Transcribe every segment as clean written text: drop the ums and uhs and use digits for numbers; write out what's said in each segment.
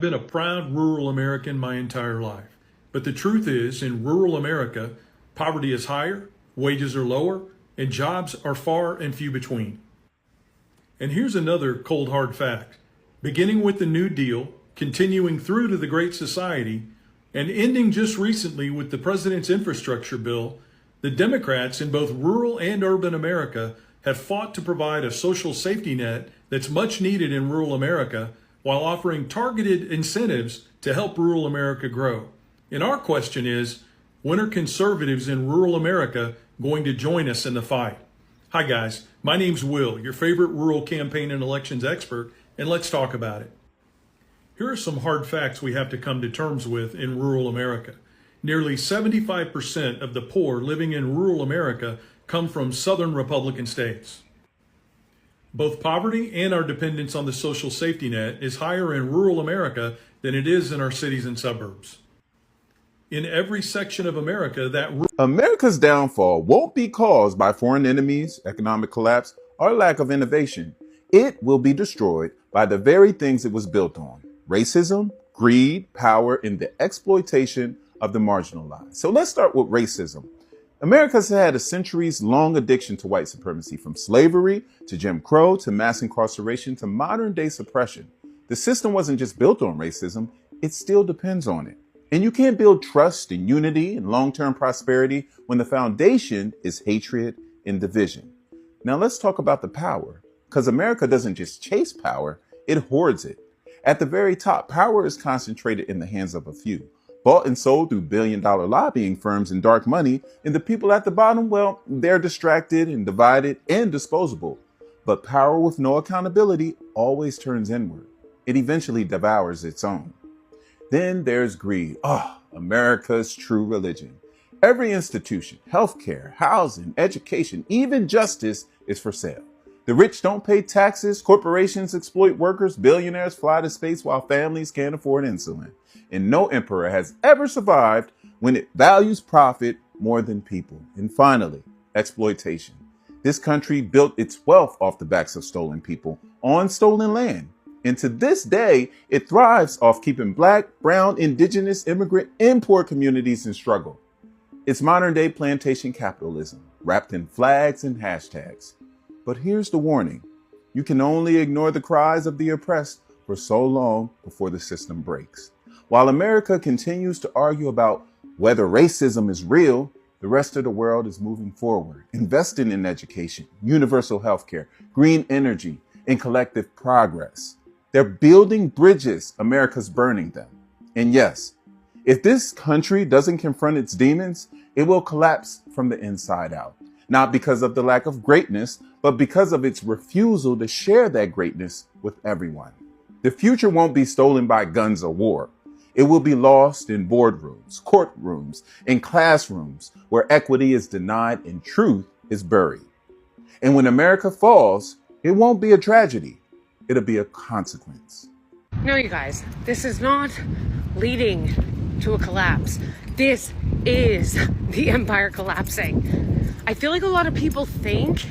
Been a proud rural American my entire life. But the truth is, in rural America, poverty is higher, wages are lower, and jobs are far and few between. And here's another cold hard fact. Beginning with the New Deal, continuing through to the Great Society, and ending just recently with the President's infrastructure bill, the Democrats in both rural and urban America have fought to provide a social safety net that's much needed in rural America while offering targeted incentives to help rural America grow. And our question is, when are conservatives in rural America going to join us in the fight? Hi guys, my name's Will, your favorite rural campaign and elections expert, and let's talk about it. Here are some hard facts we have to come to terms with in rural America. Nearly 75% of the poor living in rural America come from southern Republican states. Both poverty and our dependence on the social safety net is higher in rural America than it is in our cities and suburbs. In every section of America, America's downfall won't be caused by foreign enemies, economic collapse, or lack of innovation. It will be destroyed by the very things it was built on: racism, greed, power, and the exploitation of the marginalized. So let's start with racism. America's had a centuries-long addiction to white supremacy, from slavery to Jim Crow to mass incarceration to modern-day suppression. The system wasn't just built on racism, it still depends on it. And you can't build trust and unity and long-term prosperity when the foundation is hatred and division. Now let's talk about the power, because America doesn't just chase power, it hoards it. At the very top, power is concentrated in the hands of a few, bought and sold through billion-dollar lobbying firms and dark money, and the people at the bottom, well, they're distracted and divided and disposable. But power with no accountability always turns inward. It eventually devours its own. Then there's greed. America's true religion. Every institution, healthcare, housing, education, even justice is for sale. The rich don't pay taxes, corporations exploit workers, billionaires fly to space while families can't afford insulin. And no emperor has ever survived when it values profit more than people. And finally, exploitation. This country built its wealth off the backs of stolen people on stolen land. And to this day, it thrives off keeping Black, brown, indigenous, immigrant, and poor communities in struggle. It's modern day plantation capitalism, wrapped in flags and hashtags. But here's the warning. You can only ignore the cries of the oppressed for so long before the system breaks. While America continues to argue about whether racism is real, the rest of the world is moving forward, investing in education, universal healthcare, green energy, and collective progress. They're building bridges, America's burning them. And yes, if this country doesn't confront its demons, it will collapse from the inside out. Not because of the lack of greatness, but because of its refusal to share that greatness with everyone. The future won't be stolen by guns or war. It will be lost in boardrooms, courtrooms, and classrooms where equity is denied and truth is buried. And when America falls, it won't be a tragedy. It'll be a consequence. No, you guys, this is not leading to a collapse. This is the empire collapsing. I feel like a lot of people think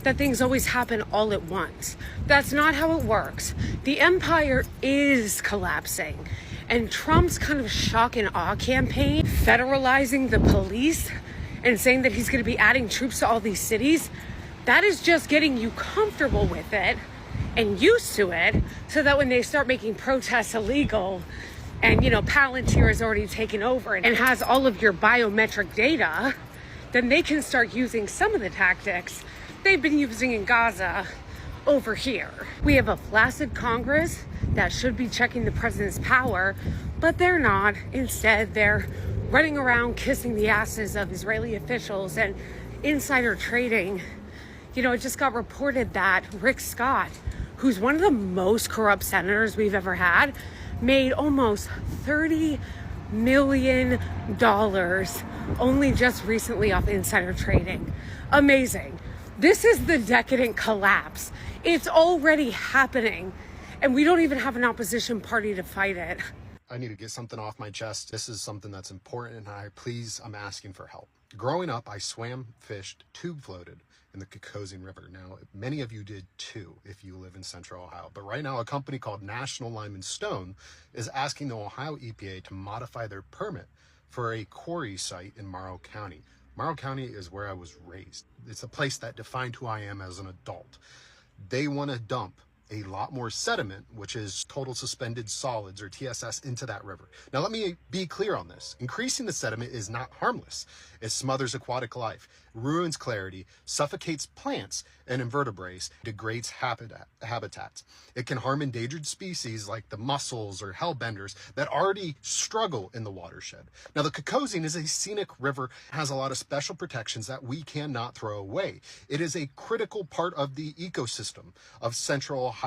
that things always happen all at once. That's not how it works. The empire is collapsing. And Trump's kind of shock and awe campaign, federalizing the police and saying that he's going to be adding troops to all these cities, that is just getting you comfortable with it and used to it, so that when they start making protests illegal and, Palantir has already taken over and has all of your biometric data, then they can start using some of the tactics they've been using in Gaza over here. We have a flaccid Congress that should be checking the president's power, but they're not. Instead, they're running around kissing the asses of Israeli officials and insider trading. It just got reported that Rick Scott, who's one of the most corrupt senators we've ever had, made almost $30 million only just recently off insider trading. Amazing. This is the decadent collapse. It's already happening, and we don't even have an opposition party to fight it. I need to get something off my chest. This is something that's important, and I'm asking for help. Growing up, I swam, fished, tube floated, in the Cocosine River. Now, many of you did too if you live in Central Ohio. But right now, a company called National Lime and Stone is asking the Ohio EPA to modify their permit for a quarry site in Morrow County. Morrow County is where I was raised. It's a place that defined who I am as an adult. They want to dump a lot more sediment, which is total suspended solids or TSS, into that river. Now, let me be clear on this. Increasing the sediment is not harmless. It smothers aquatic life, ruins clarity, suffocates plants and invertebrates, degrades habitats. It can harm endangered species like the mussels or hellbenders that already struggle in the watershed. Now, the Cocosine is a scenic river, has a lot of special protections that we cannot throw away. It is a critical part of the ecosystem of Central Ohio.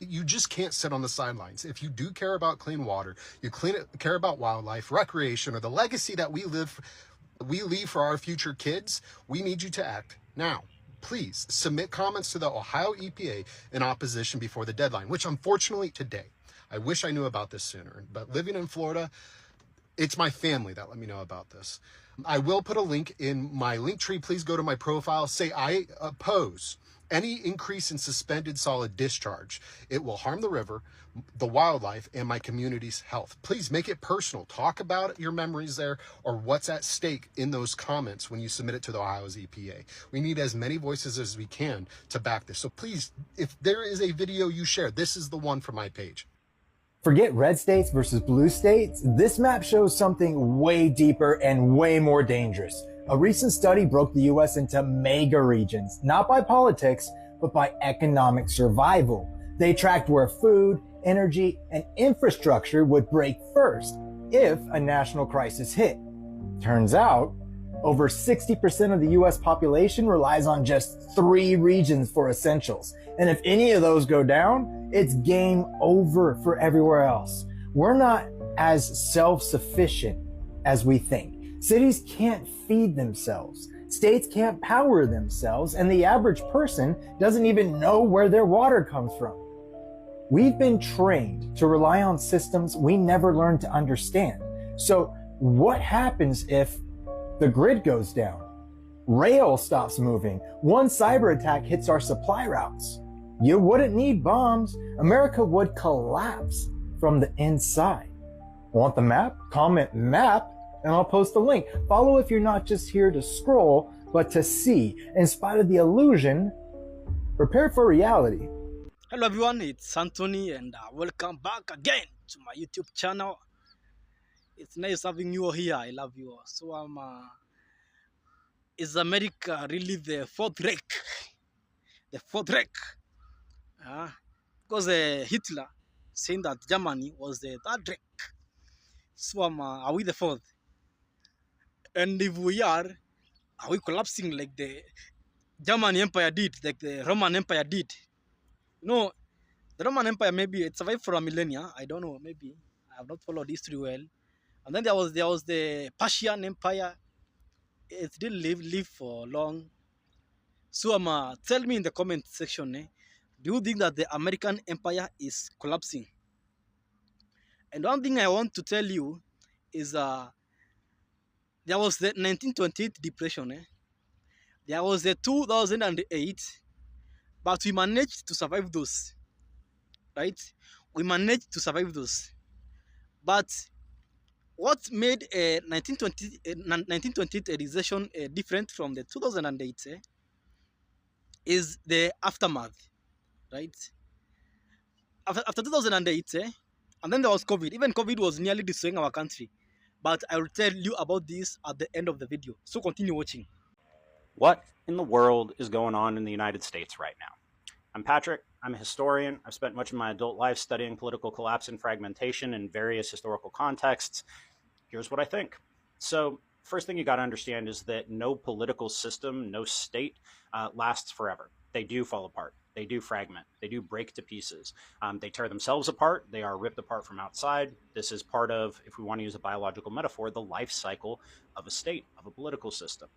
You just can't sit on the sidelines. If you do care about clean water, you care about wildlife, recreation, or the legacy that we leave for our future kids, we need you to act now. Please submit comments to the Ohio EPA in opposition before the deadline, which unfortunately today. I wish I knew about this sooner, but living in Florida, it's my family that let me know about this. I will put a link in my link tree. Please go to my profile, say I oppose any increase in suspended solid discharge. It will harm the river, the wildlife, and my community's health. Please make it personal. Talk about your memories there or what's at stake in those comments when you submit it to the Ohio's EPA. We need as many voices as we can to back this. So please, if there is a video you share, this is the one for my page. Forget red states versus blue states. This map shows something way deeper and way more dangerous. A recent study broke the US into mega regions, not by politics, but by economic survival. They tracked where food, energy, and infrastructure would break first if a national crisis hit. Turns out, over 60% of the US population relies on just 3 regions for essentials. And if any of those go down, it's game over for everywhere else. We're not as self-sufficient as we think. Cities can't feed themselves. States can't power themselves, and the average person doesn't even know where their water comes from. We've been trained to rely on systems we never learned to understand. So what happens if the grid goes down? Rail stops moving. One cyber attack hits our supply routes. You wouldn't need bombs. America would collapse from the inside. Want the map? Comment map, and I'll post a link. Follow if you're not just here to scroll, but to see. In spite of the illusion, prepare for reality. Hello everyone, it's Anthony and welcome back again to my YouTube channel. It's nice having you all here. I love you all. So is America really the fourth Reich? The fourth Reich? Because Hitler saying that Germany was the third Reich. So are we the fourth? And if we are we collapsing like the German Empire did, like the Roman Empire did? No, the Roman Empire, maybe it survived for a millennia. I don't know, maybe. I have not followed history well. And then there was the Persian Empire. It didn't live for long. So tell me in the comment section, do you think that the American Empire is collapsing? And one thing I want to tell you is there was the 1928 depression. There was the 2008, but we managed to survive those, right? We managed to survive those. But what made a 1928 recession different from the 2008 is the aftermath, right? After 2008, and then there was COVID. Even COVID was nearly destroying our country. But I will tell you about this at the end of the video. So continue watching. What in the world is going on in the United States right now? I'm Patrick. I'm a historian. I've spent much of my adult life studying political collapse and fragmentation in various historical contexts. Here's what I think. So first thing you got to understand is that no political system, no state lasts forever. They do fall apart. They do fragment. They do break to pieces. They tear themselves apart. They are ripped apart from outside. This is part of, if we want to use a biological metaphor, the life cycle of a state, of a political system.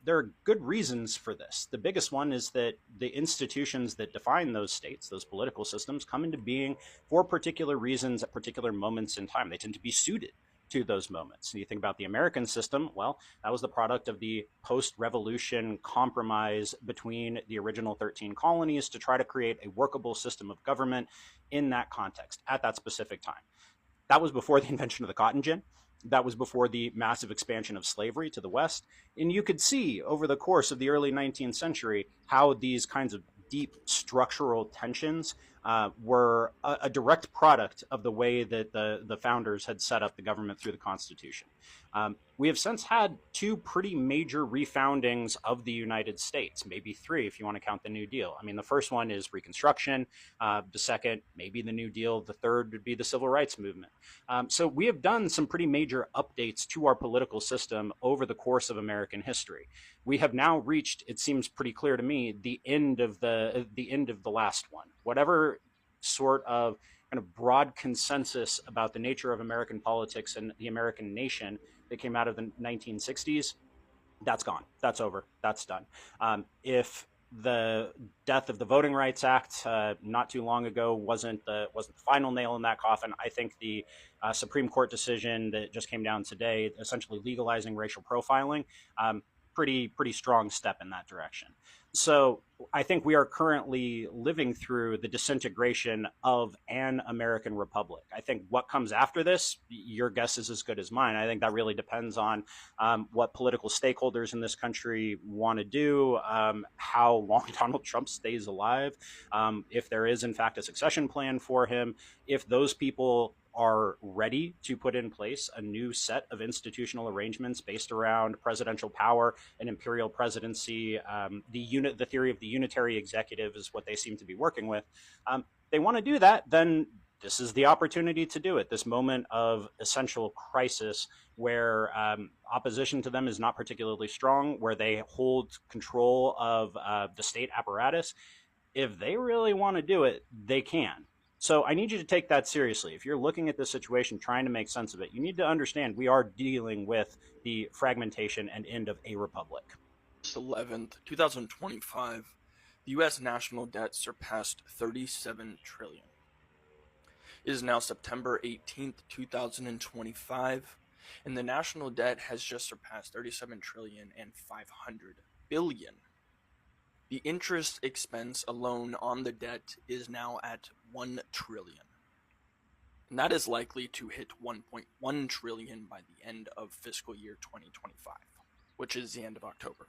There are good reasons for this. The biggest one is that the institutions that define those states, those political systems, come into being for particular reasons at particular moments in time. They tend to be suited to those moments. And you think about the American system, well, that was the product of the post-revolution compromise between the original 13 colonies to try to create a workable system of government in that context at that specific time. That was before the invention of the cotton gin. That was before the massive expansion of slavery to the West. And you could see over the course of the early 19th century how these kinds of deep structural tensions were a direct product of the way that the founders had set up the government through the Constitution. We have since had two pretty major refoundings of the United States, maybe three if you want to count the New Deal. I mean, the first one is Reconstruction. The second, maybe the New Deal. The third would be the Civil Rights Movement. So we have done some pretty major updates to our political system over the course of American history. We have now reached, it seems pretty clear to me, the end of the last one. Whatever sort of kind of broad consensus about the nature of American politics and the American nation that came out of the 1960s, that's gone. That's over. That's done. If the death of the Voting Rights Act not too long ago wasn't the final nail in that coffin, I think the Supreme Court decision that just came down today, essentially legalizing racial profiling, pretty strong step in that direction. So I think we are currently living through the disintegration of an American republic. I think what comes after this, your guess is as good as mine. I think that really depends on what political stakeholders in this country want to do, how long Donald Trump stays alive, if there is in fact a succession plan for him, if those people are ready to put in place a new set of institutional arrangements based around presidential power and imperial presidency. The theory of the unitary executive is what they seem to be working with. They want to do that, then this is the opportunity to do it. This moment of essential crisis where opposition to them is not particularly strong, where they hold control of the state apparatus. If they really want to do it, they can. So I need you to take that seriously. If you're looking at this situation, trying to make sense of it, you need to understand we are dealing with the fragmentation and end of a republic. 11th, 2025, the U.S. national debt surpassed $37 trillion. It is now September 18th, 2025, and the national debt has just surpassed $37 trillion and $500 billion. The interest expense alone on the debt is now at $1 trillion. And that is likely to hit $1.1 trillion by the end of fiscal year 2025, which is the end of October.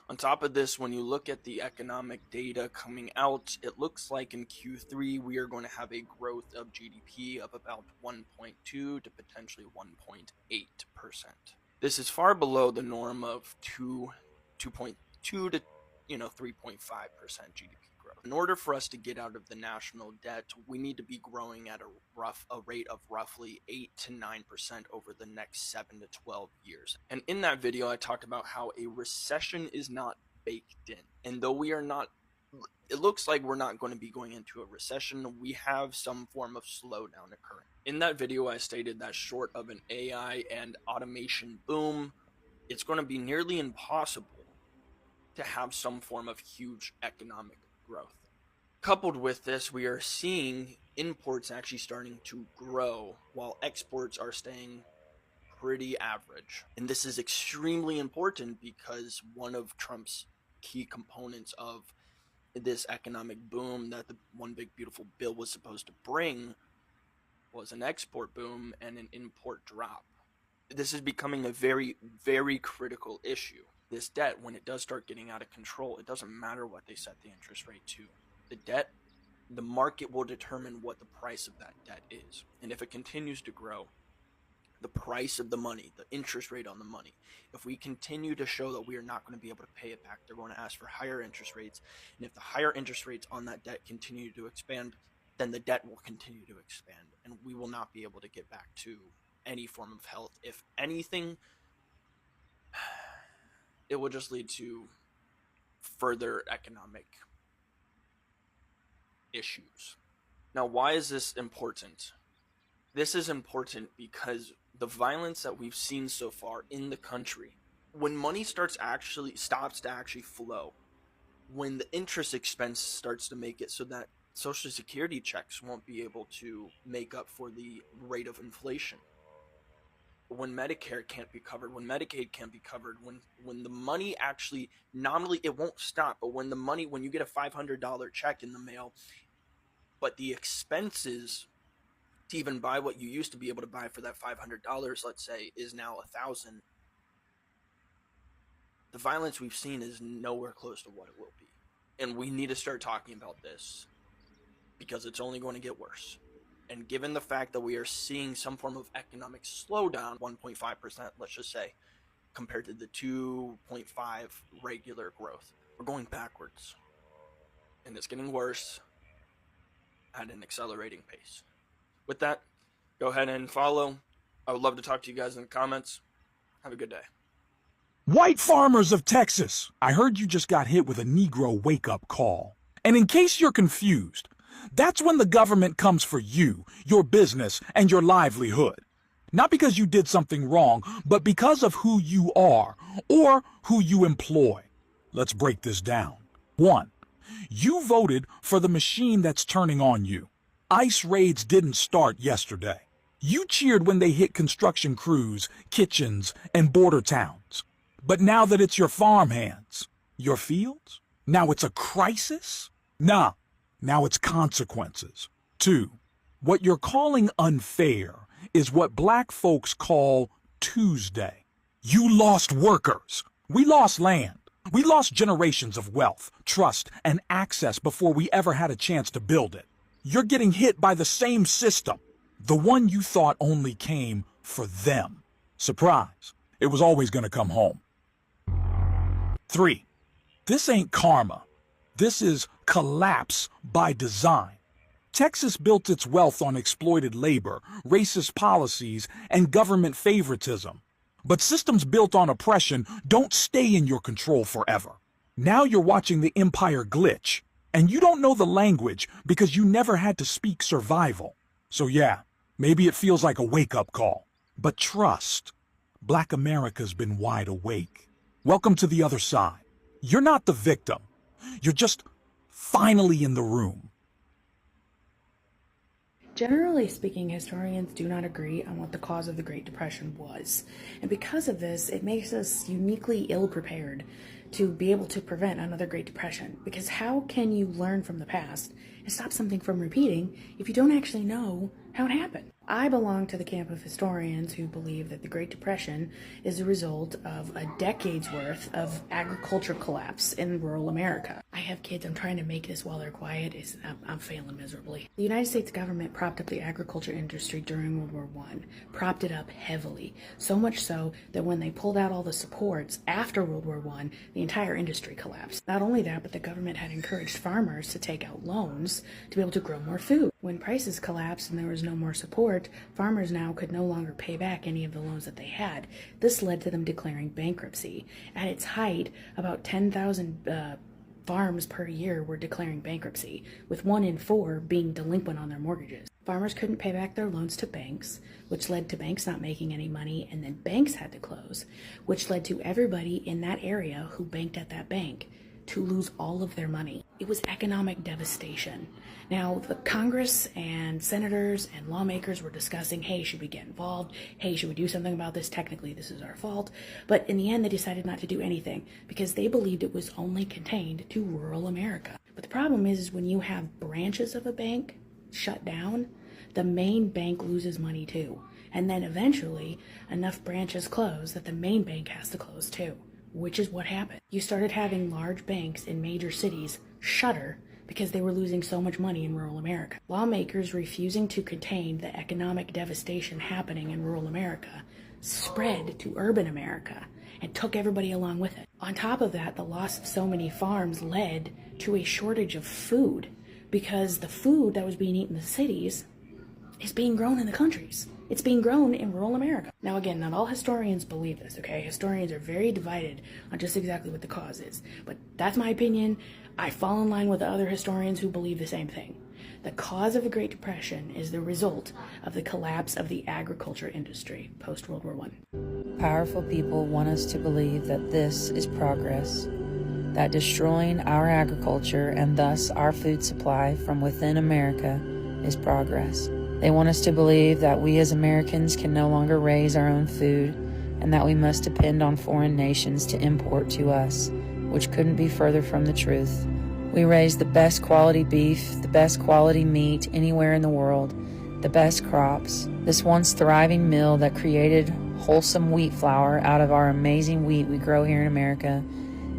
On top of this, when you look at the economic data coming out, it looks like in Q3 we are going to have a growth of GDP of about 1.2 to potentially 1.8%. This is far below the norm of 2.2 to 3.5% GDP growth. In order for us to get out of the national debt, we need to be growing at a rate of roughly 8 to 9% over the next 7 to 12 years. And in that video, I talked about how a recession is not baked in. And though it looks like we're not going to be going into a recession, we have some form of slowdown occurring. In that video, I stated that short of an AI and automation boom, it's going to be nearly impossible to have some form of huge economic growth. Coupled with this, we are seeing imports actually starting to grow while exports are staying pretty average. And this is extremely important because one of Trump's key components of this economic boom that the One Big Beautiful Bill was supposed to bring was an export boom and an import drop. This is becoming a very, very critical issue. This debt, when it does start getting out of control, it doesn't matter what they set the interest rate to. The market will determine what the price of that debt is. And if it continues to grow, the price of the money, the interest rate on the money, if we continue to show that we are not going to be able to pay it back, they're going to ask for higher interest rates. And if the higher interest rates on that debt continue to expand, then the debt will continue to expand. And we will not be able to get back to any form of health. If anything, it will just lead to further economic issues. Now, why is this important? This is important because the violence that we've seen so far in the country, when money stops to actually flow, when the interest expense starts to make it so that Social Security checks won't be able to make up for the rate of inflation, when Medicare can't be covered, when Medicaid can't be covered, when the money actually nominally, it won't stop, but when you get a $500 check in the mail, but the expenses to even buy what you used to be able to buy for that $500, let's say, is now $1,000. The violence we've seen is nowhere close to what it will be. And we need to start talking about this because it's only going to get worse. And given the fact that we are seeing some form of economic slowdown, 1.5%, let's just say, compared to the 2.5 regular growth, we're going backwards. And it's getting worse at an accelerating pace. With that, go ahead and follow. I would love to talk to you guys in the comments. Have a good day. White farmers of Texas, I heard you just got hit with a Negro wake-up call. And in case you're confused, that's when the government comes for you, your business, and your livelihood. Not because you did something wrong, but because of who you are or who you employ. Let's break this down. 1. You voted for the machine that's turning on you. ICE raids didn't start yesterday. You cheered when they hit construction crews, kitchens, and border towns. But now that it's your farmhands, your fields, now it's a crisis? Nah, now it's consequences. 2, what you're calling unfair is what black folks call Tuesday. You lost workers. We lost land. We lost generations of wealth, trust, and access before we ever had a chance to build it. You're getting hit by the same system, the one you thought only came for them. Surprise, it was always going to come home. 3, this ain't karma. This is collapse by design. Texas built its wealth on exploited labor, racist policies, and government favoritism. But systems built on oppression don't stay in your control forever. Now you're watching the empire glitch, and you don't know the language because you never had to speak survival. So yeah, maybe it feels like a wake-up call. But trust, Black America's been wide awake. Welcome to the other side. You're not the victim. You're just finally in the room. Generally speaking, historians do not agree on what the cause of the Great Depression was. And because of this, it makes us uniquely ill-prepared to be able to prevent another Great Depression. Because how can you learn from the past and stop something from repeating if you don't actually know how it happened? I belong to the camp of historians who believe that the Great Depression is a result of a decade's worth of agriculture collapse in rural America. I have kids, I'm trying to make this while they're quiet. I'm failing miserably. The United States government propped up the agriculture industry during World War I, propped it up heavily. So much so that when they pulled out all the supports after World War I, the entire industry collapsed. Not only that, but the government had encouraged farmers to take out loans to be able to grow more food. When prices collapsed and there was no more support, farmers now could no longer pay back any of the loans that they had. This led to them declaring bankruptcy. At its height, about 10,000 farms per year were declaring bankruptcy, with 1 in 4 being delinquent on their mortgages. Farmers couldn't pay back their loans to banks, which led to banks not making any money, and then banks had to close, which led to everybody in that area who banked at that bank to lose all of their money. It was economic devastation. Now, the Congress and senators and lawmakers were discussing, hey, should we get involved? Hey, should we do something about this? Technically, this is our fault. But in the end, they decided not to do anything because they believed it was only contained to rural America. But the problem is when you have branches of a bank shut down, the main bank loses money too. And then eventually, enough branches close that the main bank has to close too, which is what happened. You started having large banks in major cities shutter because they were losing so much money in rural America. Lawmakers refusing to contain the economic devastation happening in rural America spread to urban America and took everybody along with it. On top of that, the loss of so many farms led to a shortage of food because the food that was being eaten in the cities is being grown in the countries. It's being grown in rural America. Now again, not all historians believe this, okay? Historians are very divided on just exactly what the cause is. But that's my opinion. I fall in line with the other historians who believe the same thing. The cause of the Great Depression is the result of the collapse of the agriculture industry post-World War I. Powerful people want us to believe that this is progress, that destroying our agriculture and thus our food supply from within America is progress. They want us to believe that we as Americans can no longer raise our own food and that we must depend on foreign nations to import to us, which couldn't be further from the truth. We raise the best quality beef, the best quality meat anywhere in the world, the best crops. This once thriving mill that created wholesome wheat flour out of our amazing wheat we grow here in America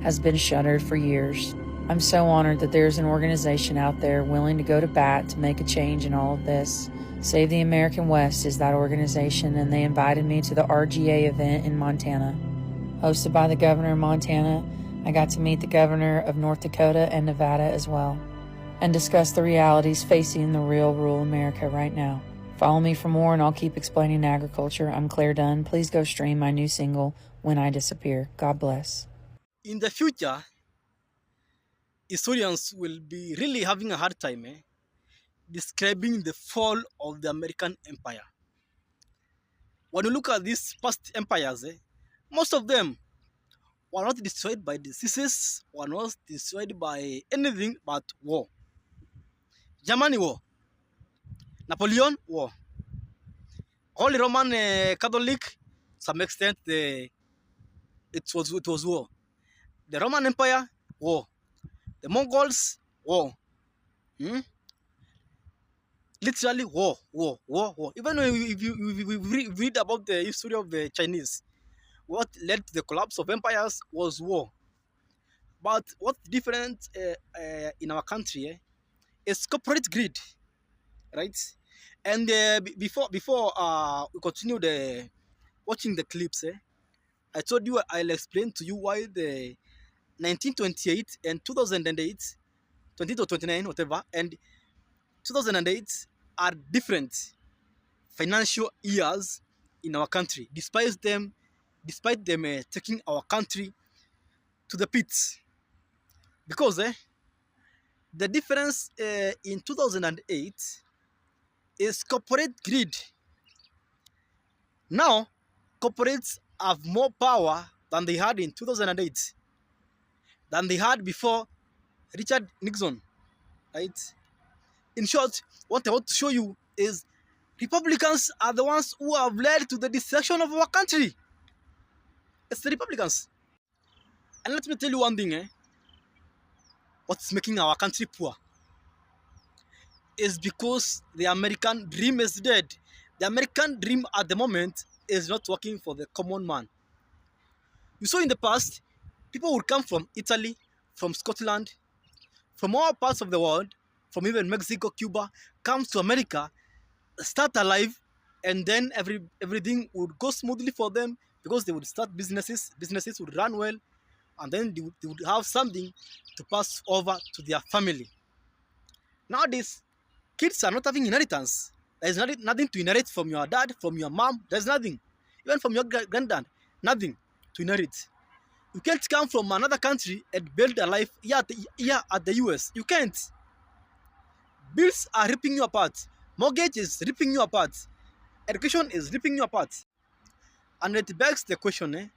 has been shuttered for years. I'm so honored that there's an organization out there willing to go to bat to make a change in all of this. Save the American West is that organization, and they invited me to the RGA event in Montana. Hosted by the governor of Montana, I got to meet the governor of North Dakota and Nevada as well, and discuss the realities facing the real rural America right now. Follow me for more and I'll keep explaining agriculture. I'm Claire Dunn. Please go stream my new single, When I Disappear. God bless. In the future, historians will be really having a hard time describing the fall of the American empire. When you look at these past empires, most of them were not destroyed by diseases, were not destroyed by anything but war. Germany war, Napoleon war, Holy Roman Catholic, some extent it was war. The Roman Empire war, the Mongols war. Literally war. Even if you read about the history of the Chinese, what led to the collapse of empires was war. But what's different in our country is corporate greed, right? And before we continue watching the clips, I told you I'll explain to you why the 1928 and 2008, 20 to 29, whatever, and 2008 are different financial years in our country, despite them taking our country to the pits. Because the difference in 2008 is corporate greed. Now, corporates have more power than they had in 2008, than they had before Richard Nixon, right? In short, what I want to show you is Republicans are the ones who have led to the destruction of our country. It's the Republicans. And let me tell you one thing, what's making our country poor is because the American dream is dead. The American dream at the moment is not working for the common man. You saw in the past, people would come from Italy, from Scotland, from all parts of the world, from even Mexico, Cuba, come to America, start a life, and then everything would go smoothly for them because they would start businesses would run well, and then they would have something to pass over to their family. Nowadays, kids are not having inheritance. There's nothing to inherit from your dad, from your mom. There's nothing. Even from your granddad, nothing to inherit. You can't come from another country and build a life here at the US. You can't. Bills are ripping you apart. Mortgage is ripping you apart. Education is ripping you apart. And it begs the question,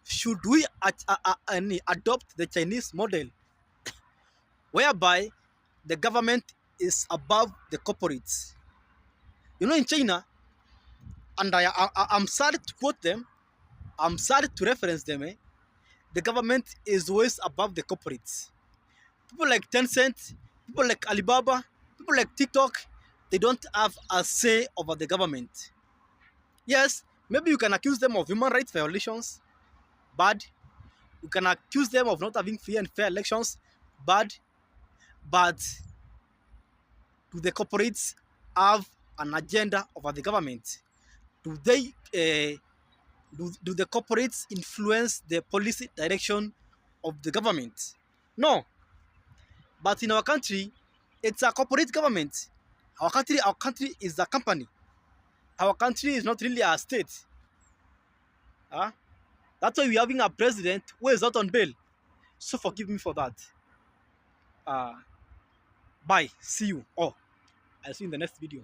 should we adopt the Chinese model whereby the government is above the corporates? You know, in China, and I'm sorry to quote them, I'm sorry to reference them, the government is always above the corporates. People like Tencent, people like Alibaba, people like TikTok, they don't have a say over the government. Yes, maybe you can accuse them of human rights violations, bad. You can accuse them of not having free and fair elections, bad. But do the corporates have an agenda over the government? Do they do the corporates influence the policy direction of the government? No. But in our country, it's a corporate government. Our country is a company. Our country is not really a state. That's why we're having a president who is out on bail. So forgive me for that. Bye. See you. I'll see you in the next video.